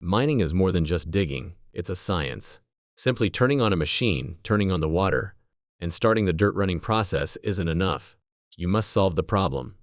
Mining is more than just digging, it's a science. Simply turning on a machine, turning on the water, and starting the dirt running process isn't enough. You must solve the problem.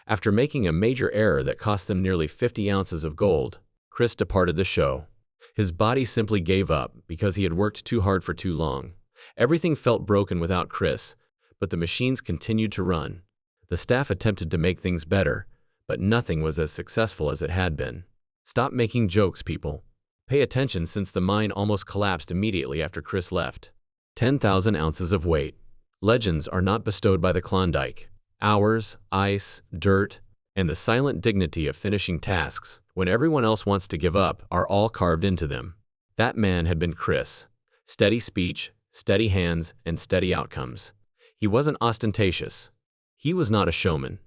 After making a major error that cost them nearly 50 ounces of gold, Chris departed the show. His body simply gave up because he had worked too hard for too long. Everything felt broken without Chris, but the machines continued to run. The staff attempted to make things better, but nothing was as successful as it had been. Stop making jokes, people. Pay attention, since the mine almost collapsed immediately after Chris left. 10,000 ounces of weight. Legends are not bestowed by the Klondike. Hours, ice, dirt, and the silent dignity of finishing tasks when everyone else wants to give up are all carved into them. That man had been Chris. Steady speech, steady hands, and steady outcomes. He wasn't ostentatious. He was not a showman.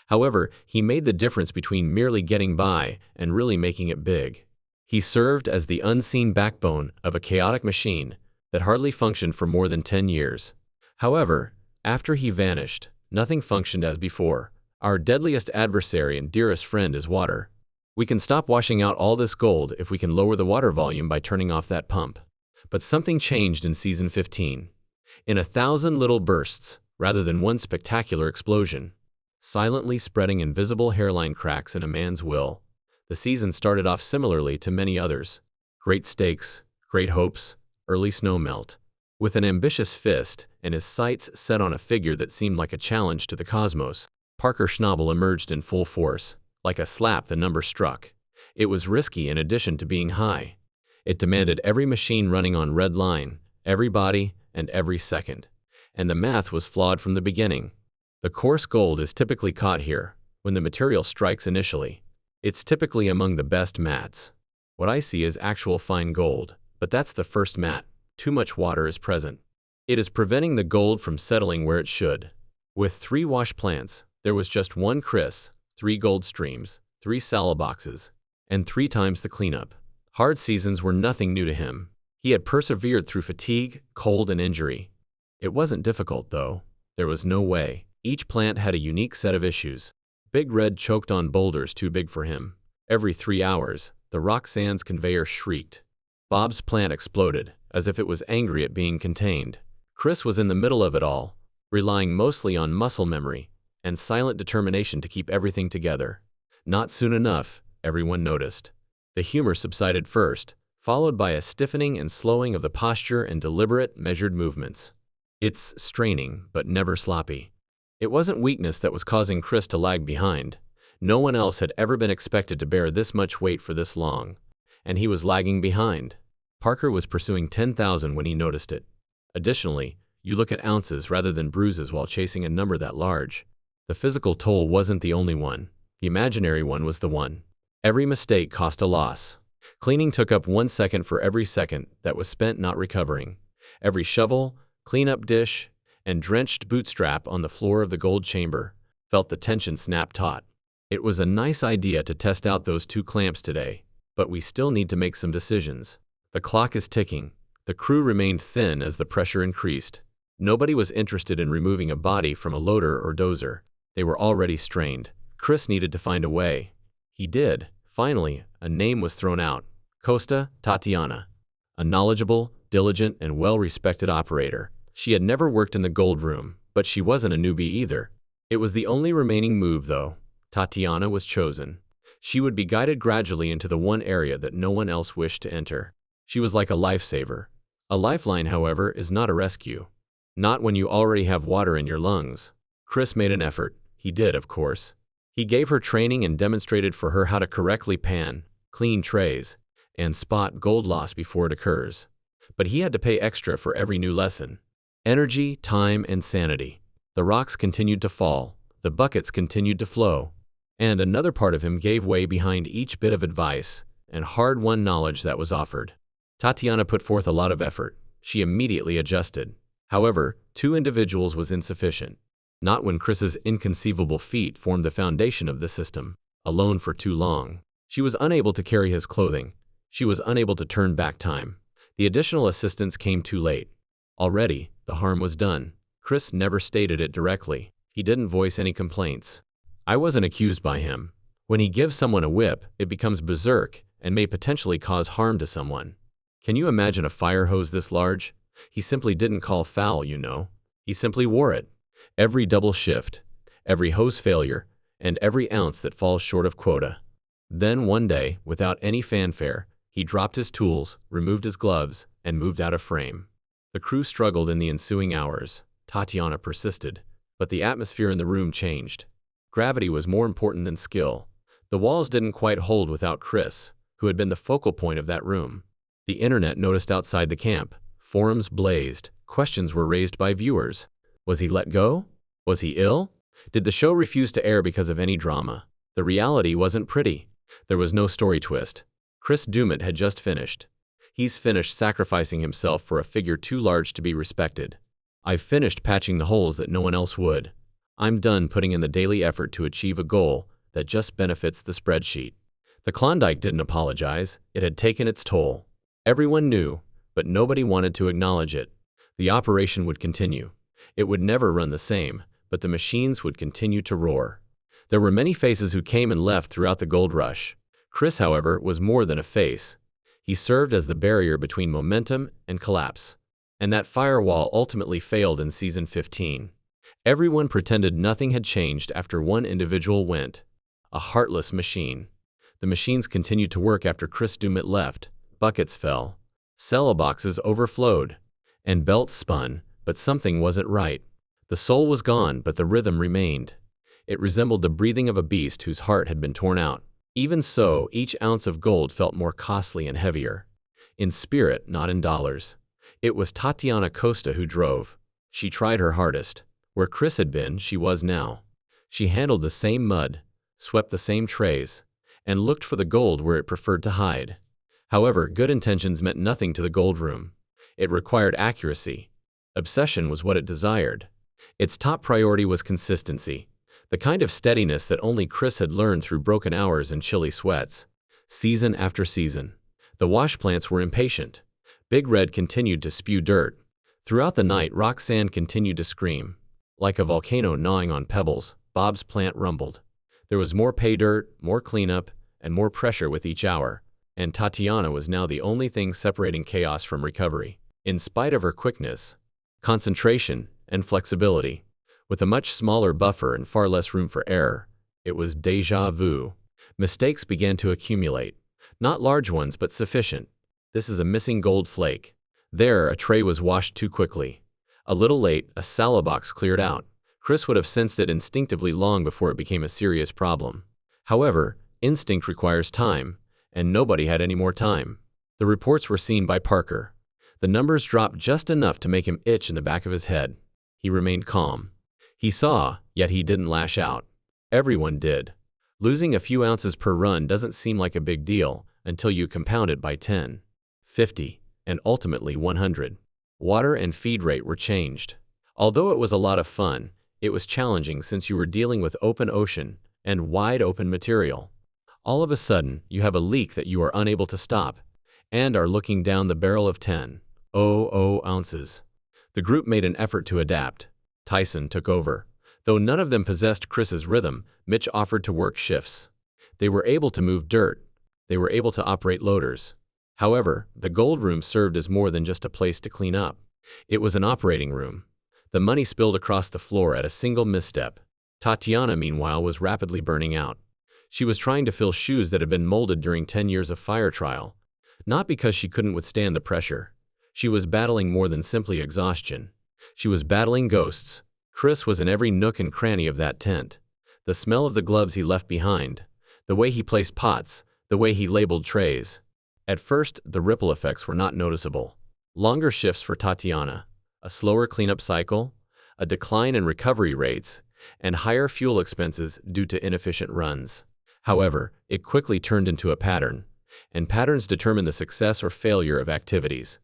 However, he made the difference between merely getting by and really making it big. He served as the unseen backbone of a chaotic machine that hardly functioned for more than 10 years. However, after he vanished, nothing functioned as before. Our deadliest adversary and dearest friend is water. We can stop washing out all this gold if we can lower the water volume by turning off that pump. But something changed in Season 15. In 1,000 little bursts, rather than one spectacular explosion, silently spreading invisible hairline cracks in a man's will, the season started off similarly to many others. Great stakes, great hopes, early snowmelt. With an ambitious fist and his sights set on a figure that seemed like a challenge to the cosmos, Parker Schnabel emerged in full force. Like a slap, the number struck. It was risky in addition to being high. It demanded every machine running on red line, every body, and every second. And the math was flawed from the beginning. The coarse gold is typically caught here, when the material strikes initially. It's typically among the best mats. What I see is actual fine gold, but that's the first mat. Too much water is present. It is preventing the gold from settling where it should. With 3 wash plants, there was just one Chris, 3 gold streams, 3 salo boxes, and 3 times the cleanup. Hard seasons were nothing new to him. He had persevered through fatigue, cold, and injury. It wasn't difficult, though. There was no way. Each plant had a unique set of issues. Big Red choked on boulders too big for him. Every 3 hours, the rock sands conveyor shrieked. Bob's plant exploded, as if it was angry at being contained. Chris was in the middle of it all, relying mostly on muscle memory and silent determination to keep everything together. Not soon enough, everyone noticed. The humor subsided first, followed by a stiffening and slowing of the posture and deliberate, measured movements. It's straining, but never sloppy. It wasn't weakness that was causing Chris to lag behind. No one else had ever been expected to bear this much weight for this long, and he was lagging behind. Parker was pursuing 10,000 when he noticed it. Additionally, you look at ounces rather than bruises while chasing a number that large. The physical toll wasn't the only one. The imaginary one was the one. Every mistake cost a loss. Cleaning took up 1 second for every second that was spent not recovering. Every shovel, cleanup dish, and drenched bootstrap on the floor of the gold chamber felt the tension snap taut. It was a nice idea to test out those 2 clamps today, but we still need to make some decisions. The clock is ticking. The crew remained thin as the pressure increased. Nobody was interested in removing a body from a loader or dozer. They were already strained. Chris needed to find a way. He did. Finally, a name was thrown out. Costa, Tatiana. A knowledgeable, diligent, and well-respected operator. She had never worked in the gold room, but she wasn't a newbie either. It was the only remaining move, though. Tatiana was chosen. She would be guided gradually into the one area that no one else wished to enter. She was like a lifesaver. A lifeline, however, is not a rescue. Not when you already have water in your lungs. Chris made an effort. He did, of course. He gave her training and demonstrated for her how to correctly pan, clean trays, and spot gold loss before it occurs. But he had to pay extra for every new lesson. Energy, time, and sanity. The rocks continued to fall. The buckets continued to flow. And another part of him gave way behind each bit of advice and hard-won knowledge that was offered. Tatiana put forth a lot of effort. She immediately adjusted. However, 2 individuals was insufficient. Not when Chris's inconceivable feat formed the foundation of the system. Alone for too long. She was unable to carry his clothing. She was unable to turn back time. The additional assistance came too late. Already, the harm was done. Chris never stated it directly. He didn't voice any complaints. I wasn't accused by him. When he gives someone a whip, it becomes berserk, and may potentially cause harm to someone. Can you imagine a fire hose this large? He simply didn't call foul, you know. He simply wore it. Every double shift, every hose failure, and every ounce that falls short of quota. Then one day, without any fanfare, he dropped his tools, removed his gloves, and moved out of frame. The crew struggled in the ensuing hours. Tatiana persisted, but the atmosphere in the room changed. Gravity was more important than skill. The walls didn't quite hold without Chris, who had been the focal point of that room. The internet noticed outside the camp. Forums blazed. Questions were raised by viewers. Was he let go? Was he ill? Did the show refuse to air because of any drama? The reality wasn't pretty. There was no story twist. Chris Dumit had just finished. He's finished sacrificing himself for a figure too large to be respected. I've finished patching the holes that no one else would. I'm done putting in the daily effort to achieve a goal that just benefits the spreadsheet. The Klondike didn't apologize. It had taken its toll. Everyone knew, but nobody wanted to acknowledge it. The operation would continue. It would never run the same, but the machines would continue to roar. There were many faces who came and left throughout the gold rush. Chris, however, was more than a face. He served as the barrier between momentum and collapse. And that firewall ultimately failed in season 15. Everyone pretended nothing had changed after one individual went. A heartless machine. The machines continued to work after Chris Dumit left. Buckets fell. Cello boxes overflowed. And belts spun, but something wasn't right. The soul was gone, but the rhythm remained. It resembled the breathing of a beast whose heart had been torn out. Even so, each ounce of gold felt more costly and heavier. In spirit, not in dollars. It was Tatiana Costa who drove. She tried her hardest. Where Chris had been, she was now. She handled the same mud, swept the same trays, and looked for the gold where it preferred to hide. However, good intentions meant nothing to the gold room. It required accuracy. Obsession was what it desired. Its top priority was consistency. The kind of steadiness that only Chris had learned through broken hours and chilly sweats. Season after season. The wash plants were impatient. Big Red continued to spew dirt. Throughout the night, Roxanne continued to scream. Like a volcano gnawing on pebbles, Bob's plant rumbled. There was more pay dirt, more cleanup, and more pressure with each hour. And Tatiana was now the only thing separating chaos from recovery. In spite of her quickness, concentration, and flexibility, with a much smaller buffer and far less room for error, it was déjà vu. Mistakes began to accumulate. Not large ones, but sufficient. This is a missing gold flake. There, a tray was washed too quickly. A little late, a salad box cleared out. Chris would have sensed it instinctively long before it became a serious problem. However, instinct requires time, and nobody had any more time. The reports were seen by Parker. The numbers dropped just enough to make him itch in the back of his head. He remained calm. He saw, yet he didn't lash out. Everyone did. Losing a few ounces per run doesn't seem like a big deal until you compound it by 10, 50, and ultimately 100. Water and feed rate were changed. Although it was a lot of fun, it was challenging since you were dealing with open ocean and wide open material. All of a sudden, you have a leak that you are unable to stop, and are looking down the barrel of 10 ounces. The group made an effort to adapt. Tyson took over. Though none of them possessed Chris's rhythm, Mitch offered to work shifts. They were able to move dirt. They were able to operate loaders. However, the gold room served as more than just a place to clean up. It was an operating room. The money spilled across the floor at a single misstep. Tatiana, meanwhile, was rapidly burning out. She was trying to fill shoes that had been molded during 10 years of fire trial. Not because she couldn't withstand the pressure. She was battling more than simply exhaustion. She was battling ghosts. Chris was in every nook and cranny of that tent. The smell of the gloves he left behind. The way he placed pots. The way he labeled trays. At first, the ripple effects were not noticeable. Longer shifts for Tatiana. A slower cleanup cycle. A decline in recovery rates. And higher fuel expenses due to inefficient runs. However, it quickly turned into a pattern. And patterns determine the success or failure of activities.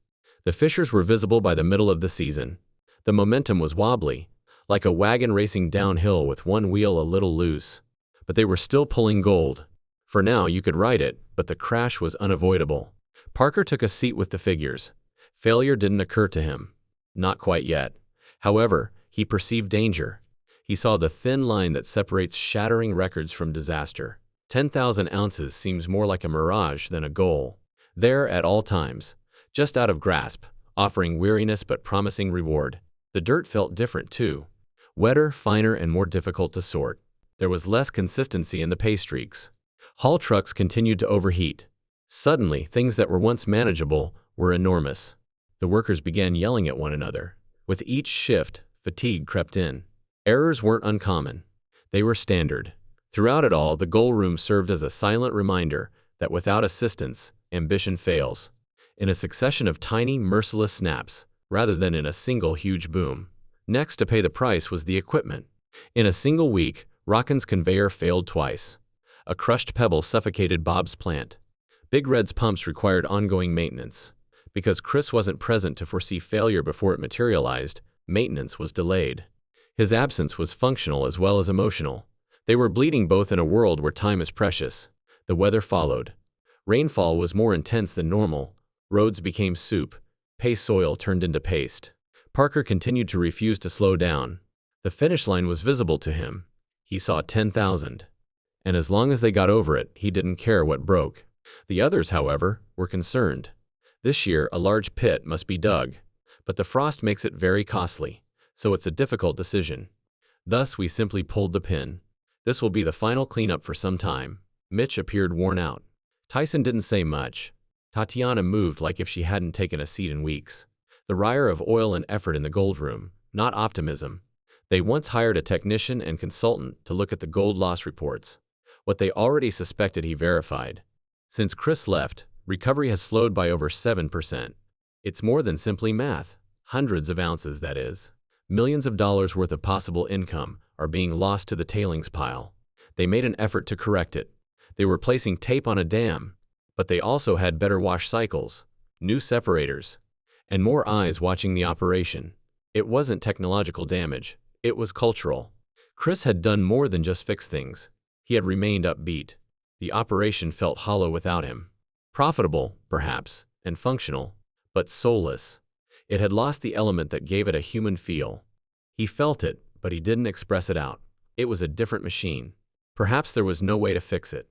The fissures were visible by the middle of the season. The momentum was wobbly, like a wagon racing downhill with one wheel a little loose. But they were still pulling gold. For now, you could ride it, but the crash was unavoidable. Parker took a seat with the figures. Failure didn't occur to him. Not quite yet. However, he perceived danger. He saw the thin line that separates shattering records from disaster. 10,000 ounces seems more like a mirage than a goal. There at all times, just out of grasp, offering weariness but promising reward. The dirt felt different too. Wetter, finer, and more difficult to sort. There was less consistency in the pay streaks. Haul trucks continued to overheat. Suddenly, things that were once manageable were enormous. The workers began yelling at one another. With each shift, fatigue crept in. Errors weren't uncommon. They were standard. Throughout it all, the goal room served as a silent reminder that without assistance, ambition fails. In a succession of tiny, merciless snaps, rather than in a single huge boom. Next to pay the price was the equipment. In a single week, Rockin's conveyor failed twice. A crushed pebble suffocated Bob's plant. Big Red's pumps required ongoing maintenance. Because Chris wasn't present to foresee failure before it materialized, maintenance was delayed. His absence was functional as well as emotional. They were bleeding both in a world where time is precious. The weather followed. Rainfall was more intense than normal. Roads became soup. Pay soil turned into paste. Parker continued to refuse to slow down. The finish line was visible to him. He saw 10,000. And as long as they got over it, he didn't care what broke. The others, however, were concerned. This year, a large pit must be dug. But the frost makes it very costly, so it's a difficult decision. Thus, we simply pulled the pin. This will be the final cleanup for some time. Mitch appeared worn out. Tyson didn't say much. Tatiana moved like if she hadn't taken a seat in weeks. The riot of oil and effort in the gold room, not optimism. They once hired a technician and consultant to look at the gold loss reports. What they already suspected he verified. Since Chris left, recovery has slowed by over 7%. It's more than simply math. Hundreds of ounces, that is. Millions of dollars worth of possible income are being lost to the tailings pile. They made an effort to correct it. They were placing tape on a dam, but they also had better wash cycles, new separators, and more eyes watching the operation. It wasn't technological damage, it was cultural. Chris had done more than just fix things. He had remained upbeat. The operation felt hollow without him. Profitable, perhaps, and functional, but soulless. It had lost the element that gave it a human feel. He felt it, but he didn't express it out. It was a different machine. Perhaps there was no way to fix it.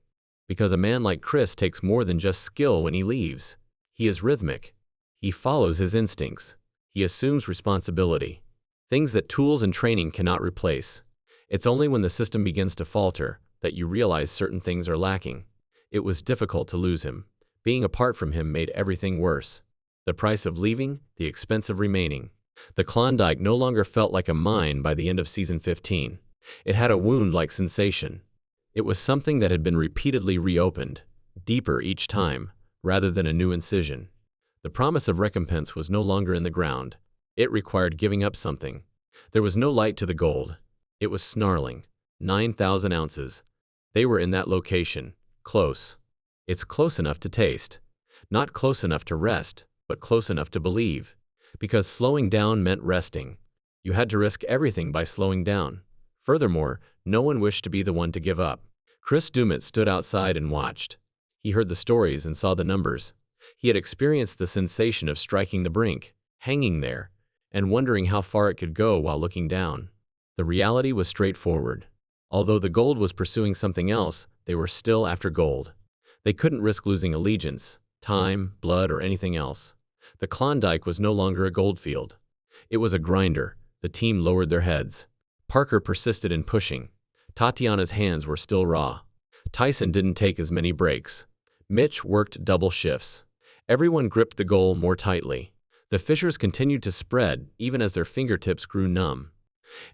Because a man like Chris takes more than just skill when he leaves. He is rhythmic. He follows his instincts. He assumes responsibility. Things that tools and training cannot replace. It's only when the system begins to falter that you realize certain things are lacking. It was difficult to lose him. Being apart from him made everything worse. The price of leaving, the expense of remaining. The Klondike no longer felt like a mine by the end of season 15. It had a wound-like sensation. It was something that had been repeatedly reopened, deeper each time, rather than a new incision. The promise of recompense was no longer in the ground. It required giving up something. There was no light to the gold. It was snarling. 9,000 ounces. They were in that location. Close. It's close enough to taste. Not close enough to rest, but close enough to believe. Because slowing down meant resting. You had to risk everything by slowing down. Furthermore, no one wished to be the one to give up. Chris Dumit stood outside and watched. He heard the stories and saw the numbers. He had experienced the sensation of striking the brink, hanging there, and wondering how far it could go while looking down. The reality was straightforward. Although the gold was pursuing something else, they were still after gold. They couldn't risk losing allegiance, time, blood, or anything else. The Klondike was no longer a goldfield. It was a grinder. The team lowered their heads. Parker persisted in pushing. Tatiana's hands were still raw. Tyson didn't take as many breaks. Mitch worked double shifts. Everyone gripped the goal more tightly. The fissures continued to spread even as their fingertips grew numb.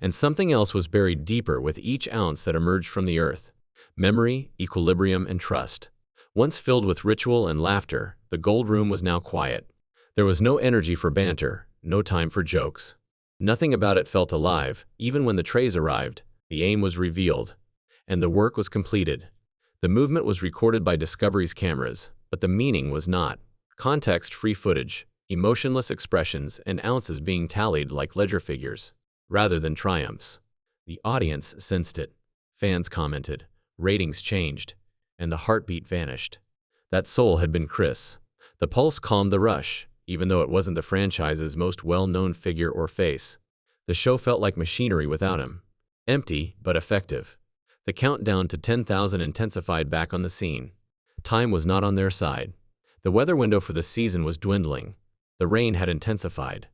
And something else was buried deeper with each ounce that emerged from the earth. Memory, equilibrium, and trust. Once filled with ritual and laughter, the gold room was now quiet. There was no energy for banter, no time for jokes. Nothing about it felt alive. Even when the trays arrived, the aim was revealed, and the work was completed. The movement was recorded by Discovery's cameras, but the meaning was not. Context-free footage, emotionless expressions, and ounces being tallied like ledger figures, rather than triumphs. The audience sensed it. Fans commented, ratings changed, and the heartbeat vanished. That soul had been Chris. The pulse calmed the rush, even though it wasn't the franchise's most well-known figure or face. The show felt like machinery without him. Empty, but effective. The countdown to 10,000 intensified back on the scene. Time was not on their side. The weather window for the season was dwindling. The rain had intensified.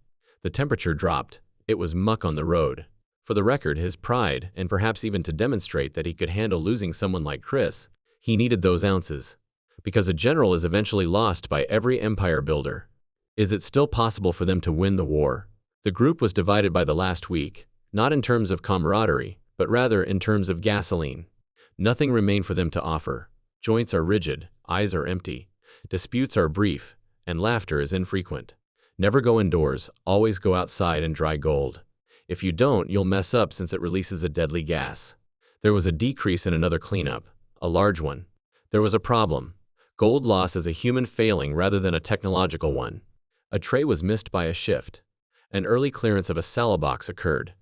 The temperature dropped. It was muck on the road. For the record, his pride, and perhaps even to demonstrate that he could handle losing someone like Chris, he needed those ounces. Because a general is eventually lost by every empire builder. Is it still possible for them to win the war? The group was divided by the last week, not in terms of camaraderie, but rather in terms of gasoline. Nothing remained for them to offer. Joints are rigid, eyes are empty, disputes are brief, and laughter is infrequent. Never go indoors, always go outside and dry gold. If you don't, you'll mess up since it releases a deadly gas. There was a decrease in another cleanup, a large one. There was a problem. Gold loss is a human failing rather than a technological one. A tray was missed by a shift. An early clearance of a salad box occurred.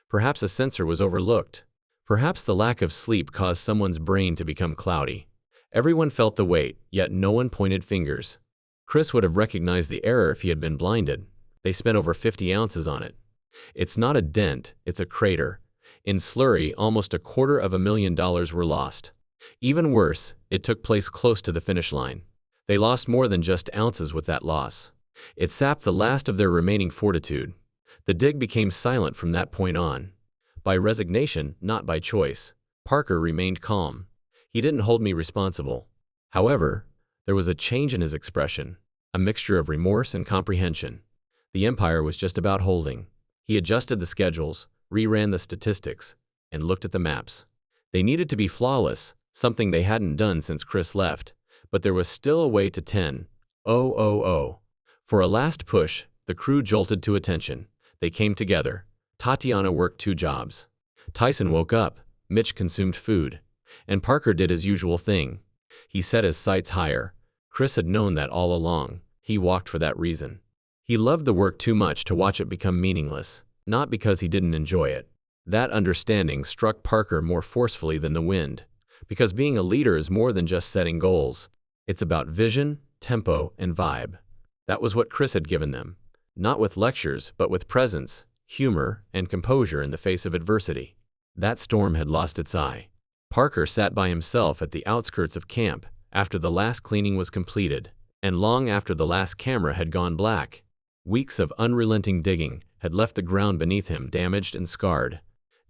Perhaps a sensor was overlooked. Perhaps the lack of sleep caused someone's brain to become cloudy. Everyone felt the weight, yet no one pointed fingers. Chris would have recognized the error if he had been blinded. They spent over 50 ounces on it. It's not a dent, it's a crater. In slurry, almost $250,000 were lost. Even worse, it took place close to the finish line. They lost more than just ounces with that loss. It sapped the last of their remaining fortitude. The dig became silent from that point on. By resignation, not by choice. Parker remained calm. He didn't hold me responsible. However, there was a change in his expression, a mixture of remorse and comprehension. The empire was just about holding. He adjusted the schedules, reran the statistics, and looked at the maps. They needed to be flawless, something they hadn't done since Chris left, but there was still a way to 10,000. For a last push, the crew jolted to attention. They came together. Tatiana worked 2 jobs. Tyson woke up, Mitch consumed food, and Parker did his usual thing. He set his sights higher. Chris had known that all along. He walked for that reason. He loved the work too much to watch it become meaningless, not because he didn't enjoy it. That understanding struck Parker more forcefully than the wind, because being a leader is more than just setting goals. It's about vision, tempo, and vibe. That was what Chris had given them, not with lectures, but with presence, humor, and composure in the face of adversity. That storm had lost its eye. Parker sat by himself at the outskirts of camp after the last cleaning was completed, and long after the last camera had gone black. Weeks of unrelenting digging had left the ground beneath him damaged and scarred.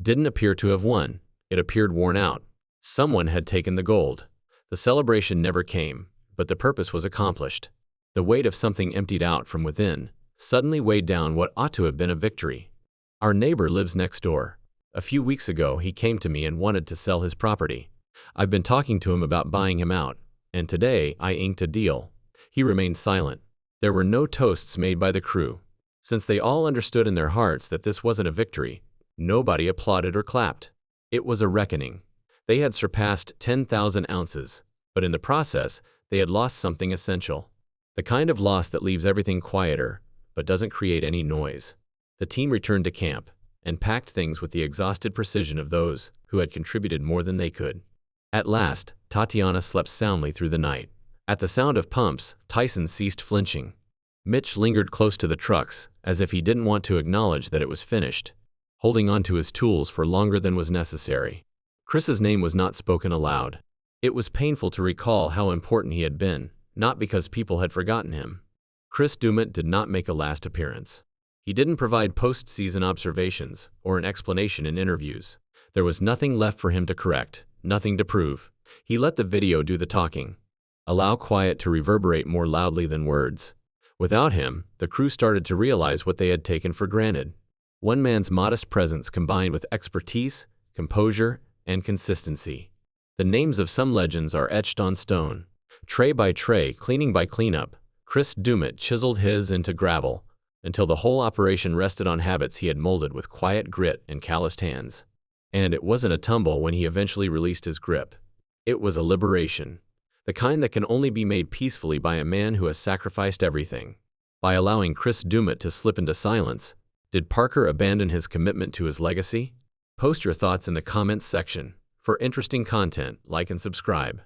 Didn't appear to have won. It appeared worn out. Someone had taken the gold. The celebration never came, but the purpose was accomplished. The weight of something emptied out from within suddenly weighed down what ought to have been a victory. Our neighbor lives next door. A few weeks ago, he came to me and wanted to sell his property. I've been talking to him about buying him out, and today I inked a deal. He remained silent. There were no toasts made by the crew. Since they all understood in their hearts that this wasn't a victory, nobody applauded or clapped. It was a reckoning. They had surpassed 10,000 ounces, but in the process, they had lost something essential. The kind of loss that leaves everything quieter, but doesn't create any noise. The team returned to camp and packed things with the exhausted precision of those who had contributed more than they could. At last, Tatiana slept soundly through the night. At the sound of pumps, Tyson ceased flinching. Mitch lingered close to the trucks, as if he didn't want to acknowledge that it was finished, holding on to his tools for longer than was necessary. Chris's name was not spoken aloud. It was painful to recall how important he had been, not because people had forgotten him. Chris Dumit did not make a last appearance. He didn't provide post-season observations or an explanation in interviews. There was nothing left for him to correct, nothing to prove. He let the video do the talking. Allow quiet to reverberate more loudly than words. Without him, the crew started to realize what they had taken for granted. One man's modest presence combined with expertise, composure, and consistency. The names of some legends are etched on stone. Tray by tray, cleaning by cleanup, Chris Dumit chiseled his into gravel, until the whole operation rested on habits he had molded with quiet grit and calloused hands. And it wasn't a tumble when he eventually released his grip. It was a liberation. The kind that can only be made peacefully by a man who has sacrificed everything. By allowing Chris Dumit to slip into silence, did Parker abandon his commitment to his legacy? Post your thoughts in the comments section. For interesting content, like and subscribe.